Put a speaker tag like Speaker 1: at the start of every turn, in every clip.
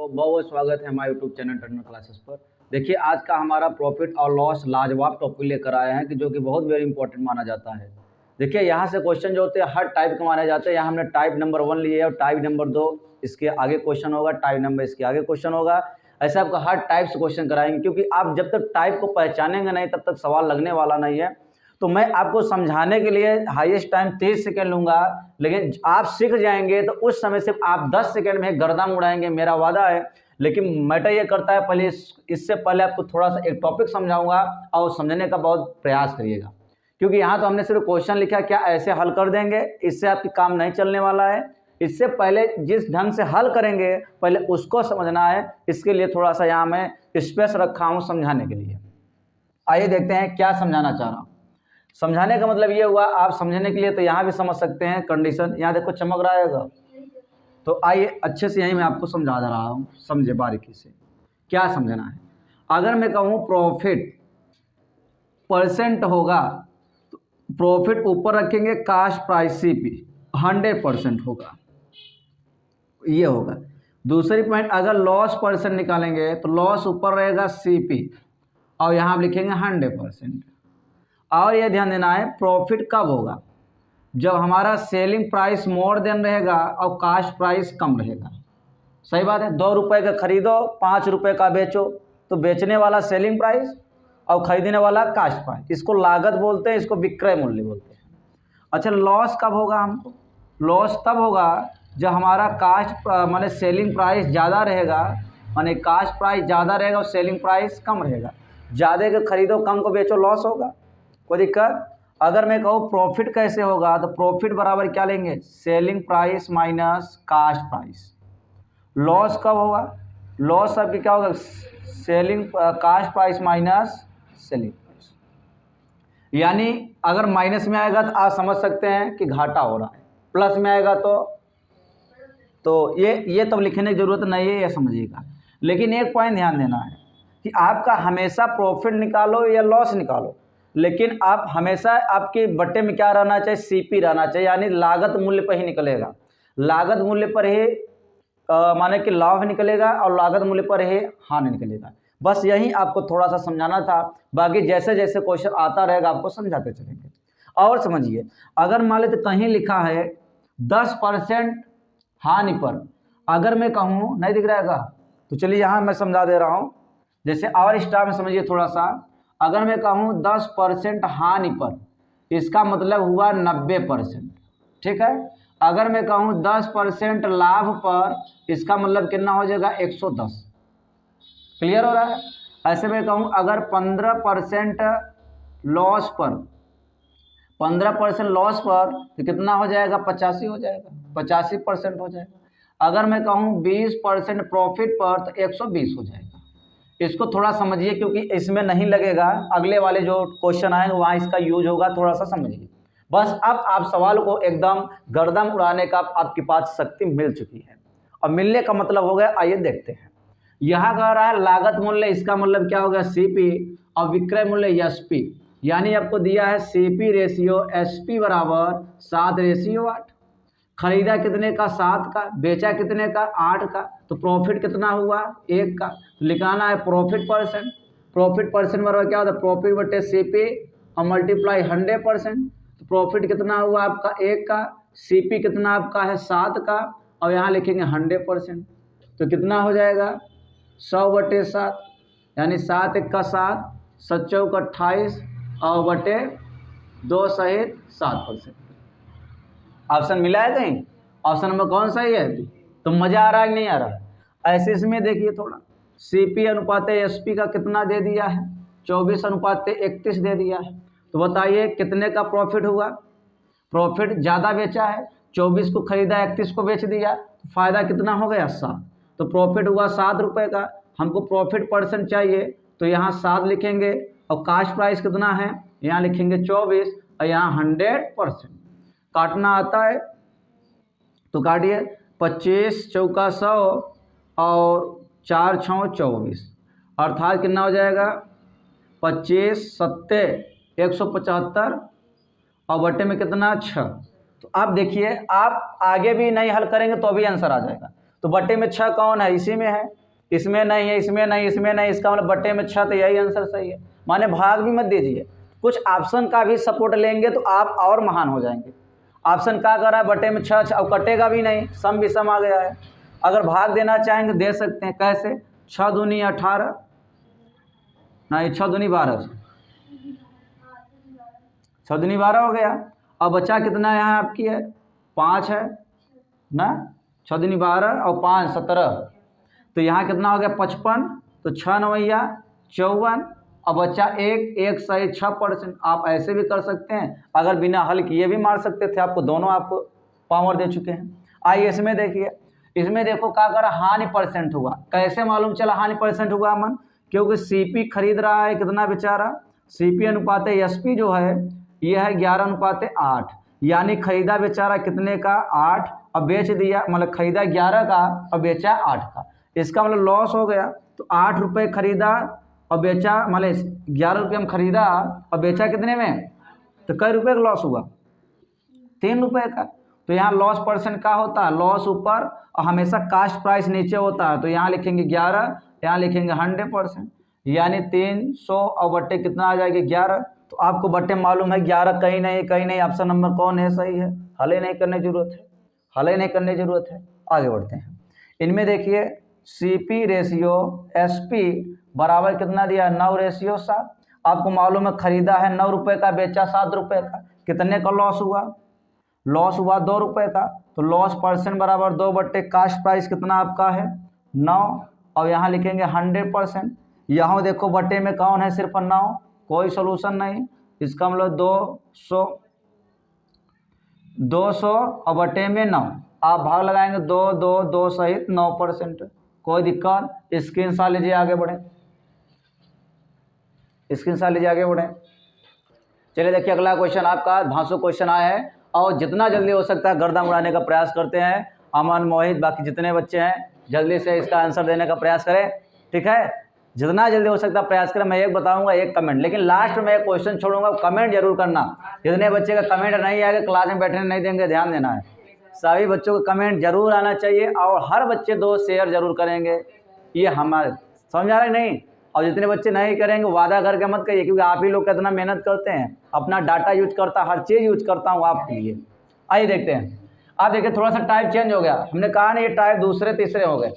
Speaker 1: बहुत बहुत स्वागत है हमारे यूट्यूब चैनल टर्नर क्लासेस पर। देखिए आज का हमारा प्रॉफिट और लॉस लाजवाब टॉपिक लेकर आए हैं कि जो कि बहुत वेरी इंपॉर्टेंट माना जाता है। देखिए यहाँ से क्वेश्चन जो होते हैं हर टाइप के माने जाते हैं। यहाँ हमने टाइप नंबर 1 लिए और टाइप नंबर 2 इसके आगे क्वेश्चन होगा, टाइप नंबर इसके आगे क्वेश्चन होगा। ऐसे आपको हर टाइप से क्वेश्चन कराएंगे, क्योंकि आप जब तक टाइप को पहचानेंगे नहीं तब तक सवाल लगने वाला नहीं है। तो मैं आपको समझाने के लिए हाईएस्ट टाइम 30 सेकेंड लूंगा, लेकिन आप सीख जाएंगे तो उस समय सिर्फ आप 10 सेकेंड में गर्दन उड़ाएंगे, मेरा वादा है। लेकिन मैटर ये करता है पहले इससे पहले आपको थोड़ा सा एक टॉपिक समझाऊंगा और समझने का बहुत प्रयास करिएगा, क्योंकि यहाँ तो हमने सिर्फ क्वेश्चन लिखा, क्या ऐसे हल कर देंगे, इससे आपकी काम नहीं चलने वाला है। इससे पहले जिस ढंग से हल करेंगे पहले उसको समझना है। इसके लिए थोड़ा सा यहाँ मैं स्पेस रखा हूँ समझाने के लिए। आइए देखते हैं क्या समझाना चाह रहा हूँ। समझाने का मतलब ये हुआ, आप समझने के लिए तो यहाँ भी समझ सकते हैं कंडीशन। यहाँ देखो चमक रहा है, तो आइए अच्छे से यहीं मैं आपको समझा रहा हूँ, समझे बारीकी से क्या समझना है। अगर मैं कहूँ प्रॉफिट परसेंट होगा तो प्रॉफिट ऊपर रखेंगे, कास्ट प्राइस CP 100% होगा, ये होगा। दूसरी पॉइंट, अगर लॉस परसेंट निकालेंगे तो लॉस ऊपर रहेगा CP और यहाँ आप लिखेंगे 100%। और ये ध्यान देना है प्रॉफिट कब होगा, जब हमारा सेलिंग प्राइस मोर देन रहेगा और कास्ट प्राइस कम रहेगा। सही बात है, 2 रुपये का खरीदो 5 रुपये का बेचो, तो बेचने वाला सेलिंग प्राइस और खरीदने वाला कास्ट प्राइस, इसको लागत बोलते हैं, इसको विक्रय मूल्य बोलते हैं। अच्छा, लॉस कब होगा हमको? लॉस तब होगा जब हमारा कास्ट माने सेलिंग प्राइस ज़्यादा रहेगा, माने कास्ट प्राइस ज़्यादा रहेगा और सेलिंग प्राइस कम रहेगा। ज़्यादा के खरीदो कम को बेचो, लॉस होगा, कोई दिक्कत। अगर मैं कहूँ प्रॉफिट कैसे होगा, तो प्रॉफिट बराबर क्या लेंगे, selling price minus cost price. Loss कब होगा, लॉस आपकी क्या होगा, selling cost price minus selling price. यानी अगर माइनस में आएगा तो आप समझ सकते हैं कि घाटा हो रहा है, प्लस में आएगा तो ये तब लिखने की जरूरत नहीं है, ये समझिएगा। लेकिन एक पॉइंट ध्यान देना है कि आपका हमेशा प्रॉफिट निकालो या लॉस निकालो, लेकिन आप हमेशा आपके बट्टे में क्या रहना चाहिए, CP रहना चाहिए, यानी लागत मूल्य पर ही निकलेगा। लागत मूल्य पर ही माने कि लाभ निकलेगा और लागत मूल्य पर ही हानि निकलेगा। बस यही आपको थोड़ा सा समझाना था, बाकी जैसे जैसे क्वेश्चन आता रहेगा आपको समझाते चलेंगे। और समझिए, अगर मान लेते कहीं लिखा है 10% हानि पर, अगर मैं कहूँ नहीं दिख रहेगा तो चलिए यहाँ मैं समझा दे रहा हूँ। जैसे और स्टार में समझिए थोड़ा सा, अगर मैं कहूँ 10% हानि पर, इसका मतलब हुआ 90%, ठीक है। अगर मैं कहूँ 10% लाभ पर, इसका मतलब कितना हो जाएगा, 110। क्लियर हो रहा है। ऐसे में कहूँ अगर 15% लॉस पर, 15% लॉस पर तो कितना हो जाएगा, 85 हो जाएगा, 85% हो जाएगा। अगर मैं कहूँ 20% प्रॉफिट पर तो 120 हो जाएगा। इसको थोड़ा समझिए, क्योंकि इसमें नहीं लगेगा, अगले वाले जो क्वेश्चन आएंगे वहाँ इसका यूज होगा, थोड़ा सा समझिए। बस अब आप सवाल को एकदम गर्दन उड़ाने का आपके पास शक्ति मिल चुकी है। और मिलने का मतलब हो गया, आइए देखते हैं। यहाँ कह रहा है लागत मूल्य, इसका मतलब क्या हो गया, CP, और विक्रय मूल्य SP। यानी आपको दिया है CP रेशियो SP बराबर 7:8। खरीदा कितने का, 7 का, बेचा कितने का, 8 का, तो प्रॉफिट कितना हुआ, 1 का। लिखाना है प्रॉफिट परसेंट। प्रॉफिट परसेंट बराबर क्या होता है, प्रॉफिट बटे CP और मल्टीप्लाई 100%। तो प्रॉफिट कितना हुआ आपका, 1 का, CP कितना आपका है, 7 का, और यहाँ लिखेंगे 100%। तो कितना हो जाएगा, 100/7, यानी 7 1 का 7, 7 चौक 28 और बटे 2 सहित 7%। ऑप्शन मिला है कहीं, ऑप्शन नंबर कौन सही है। तो मजा आ रहा है कि नहीं आ रहा है। ऐसे इसमें देखिए थोड़ा, CP अनुपात SP का कितना दे दिया है, 24:31 दे दिया है। तो बताइए कितने का प्रॉफिट हुआ। प्रॉफिट ज़्यादा बेचा है, 24 को खरीदा, 31 को बेच दिया, तो फायदा कितना हो गया, 7। तो प्रॉफिट हुआ 7 रुपये का। हमको प्रॉफिट परसेंट चाहिए, तो यहाँ 7 लिखेंगे, और कास्ट प्राइस कितना है, यहाँ लिखेंगे 24, और यहाँ 100%। काटना आता है तो काटिए, 25 चौका 100 और 4 6 24, अर्थात कितना हो जाएगा, 25 सत्ते 175 और बट्टे में कितना, 6। तो आप देखिए, आप आगे भी नहीं हल करेंगे तो भी आंसर आ जाएगा। तो बट्टे में 6 कौन है, इसी में है, इसमें नहीं है, इसमें नहीं, इसमें नहीं, इसका मतलब बट्टे में 6, तो यही आंसर सही है। माने भाग भी मत दीजिए, कुछ ऑप्शन का भी सपोर्ट लेंगे तो आप और महान हो जाएंगे। ऑप्शन क्या कर रहा है, बट्टे में 6 अब कटेगा भी नहीं, सम भी सम आ गया है। अगर भाग देना चाहेंगे दे सकते हैं, कैसे, 6 दूनी 18, नहीं 6 दूनी 12, 6 दूनी 12 हो गया। अब बच्चा कितना यहाँ आपकी है, 5 है ना, 6 दूनी 12 और 5 17, तो यहाँ कितना हो गया 55, तो 6 नवैया 54, अब बच्चा एक सही 6%। आप ऐसे भी कर सकते हैं, अगर बिना हल किए भी मार सकते थे, आपको दोनों आप पावर दे चुके हैं। आइए इसमें देखिए, इसमें देखो क्या करा, हानि परसेंट हुआ, कैसे मालूम चला हानि परसेंट हुआ अमन, क्योंकि सीपी खरीद रहा है कितना बेचारा, सीपी अनुपात एसपी जो है ये है 11:8, यानी खरीदा बेचारा कितने का 8, और बेच दिया, मतलब खरीदा 11 का और बेचा 8 का, इसका मतलब लॉस हो गया। तो 8 रुपये खरीदा और बेचा, मतलब 11 रुपये में खरीदा और बेचा कितने में, तो कई रुपये का लॉस हुआ, 3 रुपये का। तो यहाँ लॉस परसेंट का होता है, लॉस ऊपर और हमेशा कास्ट प्राइस नीचे होता है, तो यहाँ लिखेंगे 11, यहाँ लिखेंगे 100%, यानी 300 और बट्टे कितना आ जाएगा 11। तो आपको बट्टे मालूम है 11 कहीं नहीं, ऑप्शन नंबर कौन है, सही है, हल ही नहीं करने की जरूरत है, हल ही नहीं करने की जरूरत है। आगे बढ़ते हैं, इनमें देखिए सीपी रेशियो एसपी बराबर कितना दिया, 9:7। आपको मालूम है खरीदा है 9 रुपये का, बेचा 7 रुपये का, कितने का लॉस हुआ, लॉस हुआ 2 रुपये का। तो लॉस परसेंट बराबर 2 बट्टे कास्ट प्राइस कितना आपका है 9, और यहाँ लिखेंगे 100%। यहाँ देखो बट्टे में कौन है, सिर्फ 9, कोई सोल्यूशन नहीं, इसका मतलब 200 और बट्टे में 9, आप भाग लगाएंगे 2 2 2 सहित 9%, कोई दिक्कत। स्क्रीनशॉट लीजिए, आगे बढ़ें, स्क्रीनशॉट लीजिए, आगे बढ़ें। चलिए देखिए अगला क्वेश्चन आपका धांसू क्वेश्चन आया है, और जितना जल्दी हो सकता है गर्दन उड़ाने का प्रयास करते हैं। अमन, मोहित, बाकी जितने बच्चे हैं जल्दी से इसका आंसर देने का प्रयास करें, ठीक है, जितना जल्दी हो सकता है प्रयास करें। मैं एक बताऊंगा एक कमेंट, लेकिन लास्ट में एक क्वेश्चन छोड़ूंगा, कमेंट जरूर करना। जितने बच्चे का कमेंट नहीं आएगा क्लास में बैठने नहीं देंगे, ध्यान देना है, सभी बच्चों का कमेंट जरूर आना चाहिए, और हर बच्चे 2 शेयर जरूर करेंगे, ये हमारे समझ आ रहा है नहीं। और जितने बच्चे नहीं करेंगे वादा करके मत करिए, क्योंकि आप ही लोग कितना मेहनत करते हैं, अपना डाटा यूज करता, हर चीज़ यूज करता हूँ आपके लिए। आइए देखते हैं, आप देखिए थोड़ा सा टाइप चेंज हो गया, हमने कहा ना ये टाइप दूसरे तीसरे हो गए।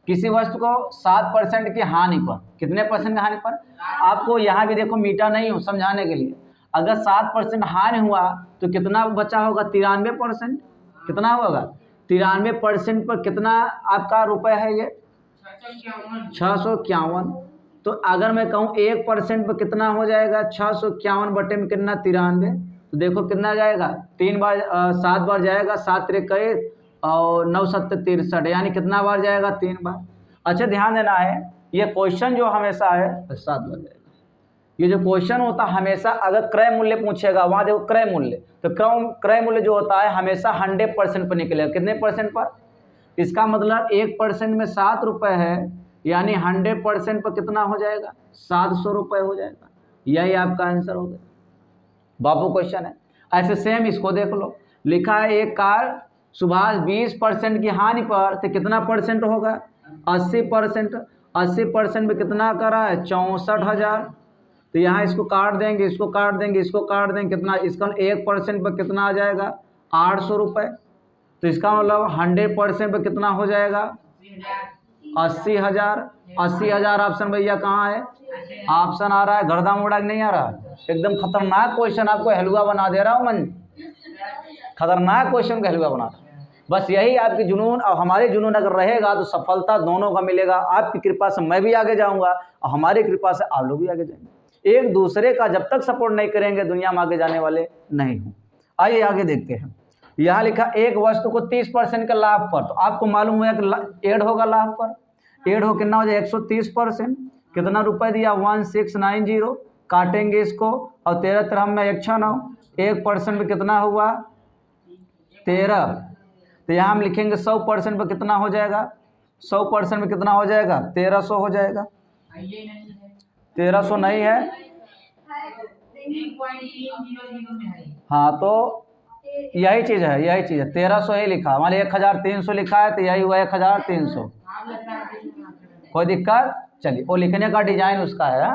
Speaker 1: किसी वस्तु को 7% की हानि पर, कितने परसेंट की हानि पर, आपको यहाँ भी देखो मीठा नहीं हो समझाने के लिए, अगर 7% हानि हुआ तो कितना बचा होगा, 93%, कितना होगा 93% पर कितना आपका रुपए है, ये 651। तो अगर मैं कहूँ 1% पर कितना हो जाएगा, 651 बटे में कितना 93, तो देखो कितना जाएगा, 3 बार 7 बार जाएगा, 7 3 21 और 9 7 63, यानी कितना बार जाएगा, 3 बार। अच्छा ध्यान देना है, ये क्वेश्चन जो हमेशा है 7 बार जाएगा। ये जो क्वेश्चन होता है हमेशा, अगर क्रय मूल्य पूछेगा, वहाँ देखो क्रय मूल्य, तो क्रय मूल्य जो होता है हमेशा 100% पर निकलेगा, कितने परसेंट पर, इसका मतलब 1% में 7 रुपये है, यानी 100% पर कितना हो जाएगा, 700 रुपये हो जाएगा, यही आपका आंसर हो गया। बाबू क्वेश्चन है, ऐसे सेम इसको देख लो, लिखा है एक कार सुभाष 20% की हानि पर, तो कितना परसेंट होगा, 80%, 80% में कितना करा है 64,000, तो यहाँ इसको काट देंगे, इसको काट देंगे, इसको काट देंगे, कितना, इसका 1% पर कितना आ जाएगा 800 रुपये, तो इसका मतलब 100% पर कितना हो जाएगा 80,000। 80,000 ऑप्शन भैया कहाँ है, ऑप्शन आ रहा है, गर्दा मोड़ा नहीं आ रहा, एकदम खतरनाक क्वेश्चन, आपको हलवा बना दे रहा हूँ मन, खतरनाक क्वेश्चन का हलवा बना रहा हूँ। बस यही आपकी जुनून और हमारी जुनून अगर रहेगा तो सफलता दोनों का मिलेगा। आपकी कृपा से मैं भी आगे जाऊंगा और हमारी कृपा से आप लोग भी आगे जाएंगे। एक दूसरे का जब तक सपोर्ट नहीं करेंगे दुनिया में आगे जाने वाले नहीं हूँ। आइए आगे देखते हैं, यहाँ लिखा एक वस्तु को 30% का लाभ पर, तो आपको मालूम है कि एड होगा लाभ पर, एड हो कितना हो जाए 130%, कितना रुपए दिया 1690, काटेंगे इसको और 13 तरह में 169, 1% में कितना हुआ 13, तो यहाँ हम लिखेंगे 100% पर कितना हो जाएगा, 100% में कितना हो जाएगा 1300 हो जाएगा, 1300 नहीं है, हाँ तो यही चीज़ है, यही चीज़ है, 1300 ही लिखा, मान ली 1300 लिखा है तो यही हुआ 1300। कोई दिक्कत? चलिए, वो लिखने का डिजाइन उसका है।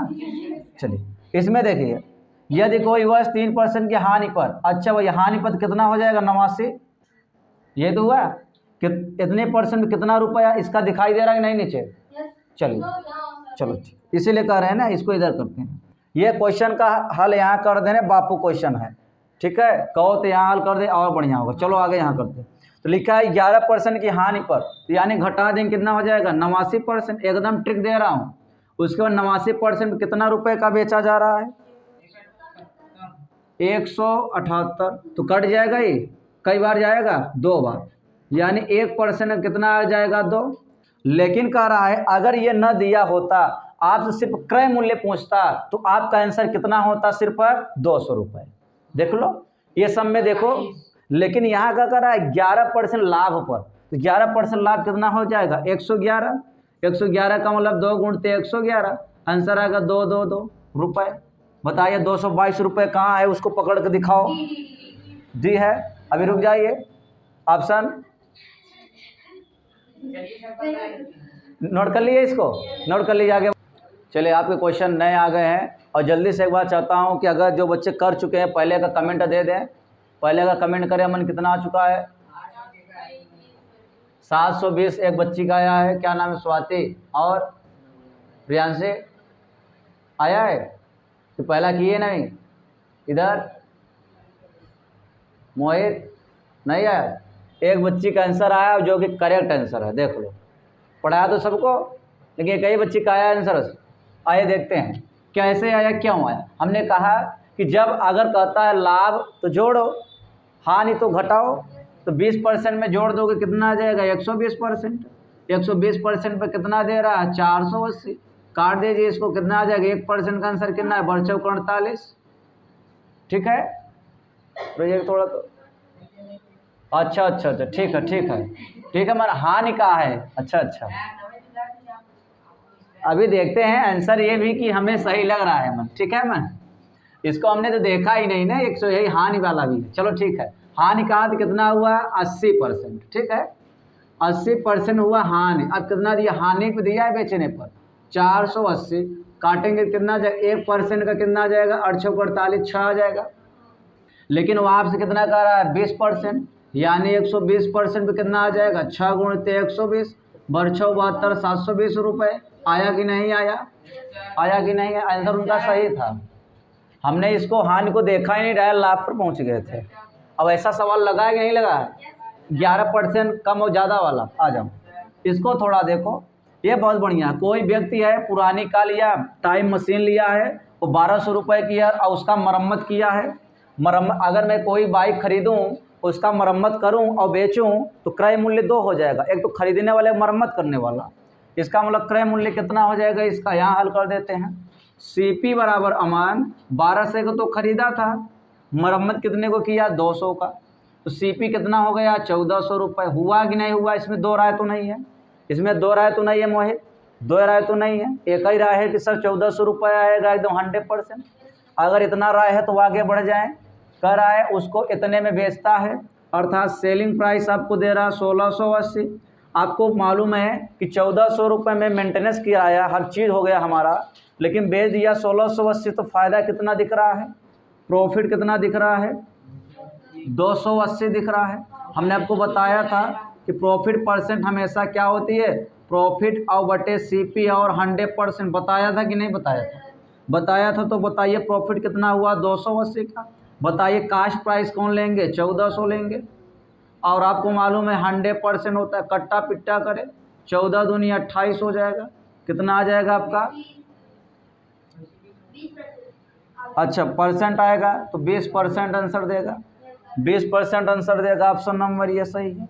Speaker 1: चलिए इसमें देखिए, यदि कोई वर्ष 3% की हानि पर, अच्छा वही हानि पर कितना हो जाएगा 89, ये तो हुआ कि इतने परसेंट कितना रुपया, इसका दिखाई दे रहा है कि नहीं नीचे? चलिए चलो इसीलिए कह रहे हैं ना, इसको इधर करते हैं। ये क्वेश्चन का हल यहाँ कर देने, बापू क्वेश्चन है, ठीक है, कहो तो यहाँ हल कर दे और बढ़िया होगा। चलो आगे यहाँ करते हैं। तो लिखा है 11% की हानि पर, तो यानी घटा देंगे कितना हो जाएगा 89%, एकदम ट्रिक दे रहा हूँ। उसके बाद 89% कितना रुपए का बेचा जा रहा है? 178, तो कट जाएगा ये, कई बार जाएगा? 2 बार, यानी 1% कितना आ जाएगा 2। लेकिन कह रहा है अगर ये न दिया होता, आपसे सिर्फ क्रय मूल्य पूछता, तो आपका आंसर कितना होता? सिर्फ 200 रुपये। देख लो ये सब में देखो, लेकिन यहाँ का कह रहा है 11% लाभ पर, तो 11% लाभ कितना हो जाएगा 111। 111 का मतलब 2 गुणते 111, आंसर आएगा 222 रुपये। बताइए 222 रुपये कहाँ है, उसको पकड़ के दिखाओ। दी है, अभी रुक जाइए, ऑप्शन नोट कर लिए, इसको नोट कर लीजिए आगे। चलिए आपके क्वेश्चन नए आ गए हैं, और जल्दी से एक बात चाहता हूं कि अगर जो बच्चे कर चुके हैं पहले का कमेंट दे दें, पहले का कमेंट करें। मन कितना आ चुका है? 720 एक बच्ची का आया है, क्या नाम है? स्वाति और प्रियांशी आया है, तो पहला किए नहीं? इधर मोहित नहीं आया। एक बच्ची का आंसर आया जो कि करेक्ट आंसर है, देख लो, पढ़ाया तो सबको, लेकिन कई बच्ची का आया आंसर। आइए देखते हैं कैसे आया, क्यों आया। हमने कहा कि जब अगर कहता है लाभ तो जोड़ो, हानि तो घटाओ, तो 20% में जोड़ दोगे कितना आ जाएगा 120%। 120% पर कितना दे रहा है 480, काट दीजिए इसको, कितना आ जाएगा 1% का आंसर कितना है 48। ठीक है, तो ये थोड़ा तो अच्छा, ठीक है, मन हानि का है। अच्छा, अभी देखते हैं आंसर ये भी कि हमें सही लग रहा है मन, ठीक है मन, इसको हमने तो देखा ही नहीं ना, 100 यही हानि वाला भी है। चलो ठीक है, हानि कहा तो कितना हुआ 80%, ठीक है, 80% हुआ हानि। अब कितना दिया हानि पे दिया है बेचने पर 480, काटेंगे कितना जाएगा 1% का कितना आ जाएगा 848 6 आ जाएगा। लेकिन वो आपसे कितना कह रहा है 20%, यानी 120% पे कितना आ जाएगा 6 गुणित 120 बरछो 72 720 रुपये। आया कि नहीं आया? आया कि नहीं? आंसर उनका सही था। हमने इसको हानि को देखा ही नहीं, डायरेक्ट लाभ पर पहुंच गए थे। अब ऐसा सवाल लगा है कि नहीं लगा? 11% कम और ज़्यादा वाला आ जाओ, इसको थोड़ा देखो, ये बहुत बढ़िया। कोई व्यक्ति है पुरानी कार लिया, टाइम मशीन लिया है, वो 1200 रुपये की है और उसका मरम्मत किया है। अगर मैं कोई बाइक खरीदूं, उसका मरम्मत करूं और बेचूं, तो क्रय मूल्य 2 हो जाएगा, एक तो खरीदने वाले मरम्मत करने वाला, इसका मतलब क्रय मूल्य कितना हो जाएगा इसका, यहाँ हल कर देते हैं। सीपी बराबर अमान 1200 का तो खरीदा था, मरम्मत कितने को किया 200 का, तो सीपी कितना हो गया 1400 रुपये। हुआ कि नहीं हुआ? इसमें 2 राय तो नहीं है, इसमें 2 राय तो नहीं है मोहित, 2 राय तो नहीं है, एक ही राय है कि सर 1400 रुपये आएगा एकदम 100%। अगर इतना राय है तो आगे बढ़ जाएं। कह रहा है उसको इतने में बेचता है, अर्थात सेलिंग प्राइस आपको दे रहा है 1680। आपको मालूम है कि 1400 रुपये में मेंटेनेंस किराया हर चीज़ हो गया हमारा, लेकिन बेच दिया 1680, तो फ़ायदा कितना दिख रहा है, प्रॉफिट कितना दिख रहा है 280 दिख रहा है। हमने आपको बताया था कि प्रॉफिट परसेंट हमेशा क्या होती है, प्रॉफिट और बटे सीपी और 100%। बताया था कि नहीं बताया था? बताया था। तो बताइए प्रॉफिट कितना हुआ 280 का। बताइए कास्ट प्राइस कौन लेंगे 1400 लेंगे, और आपको मालूम है 100% होता है, कट्टा पिट्टा करे 14 दूनी 28 हो जाएगा, कितना आ जाएगा आपका? अच्छा परसेंट आएगा, तो 20% आंसर देगा, 20% आंसर देगा, ऑप्शन नंबर ये सही है।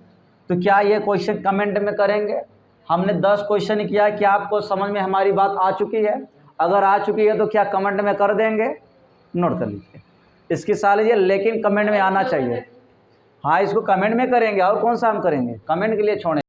Speaker 1: तो क्या ये क्वेश्चन कमेंट में करेंगे? हमने 10 क्वेश्चन किया, क्या आपको समझ में हमारी बात आ चुकी है? अगर आ चुकी है तो क्या कमेंट में कर देंगे? नोट कर लीजिए, इसकी साल लीजिए, लेकिन कमेंट में आना चाहिए। हाँ इसको कमेंट में करेंगे, और कौन सा हम करेंगे, कमेंट के लिए छोड़ें।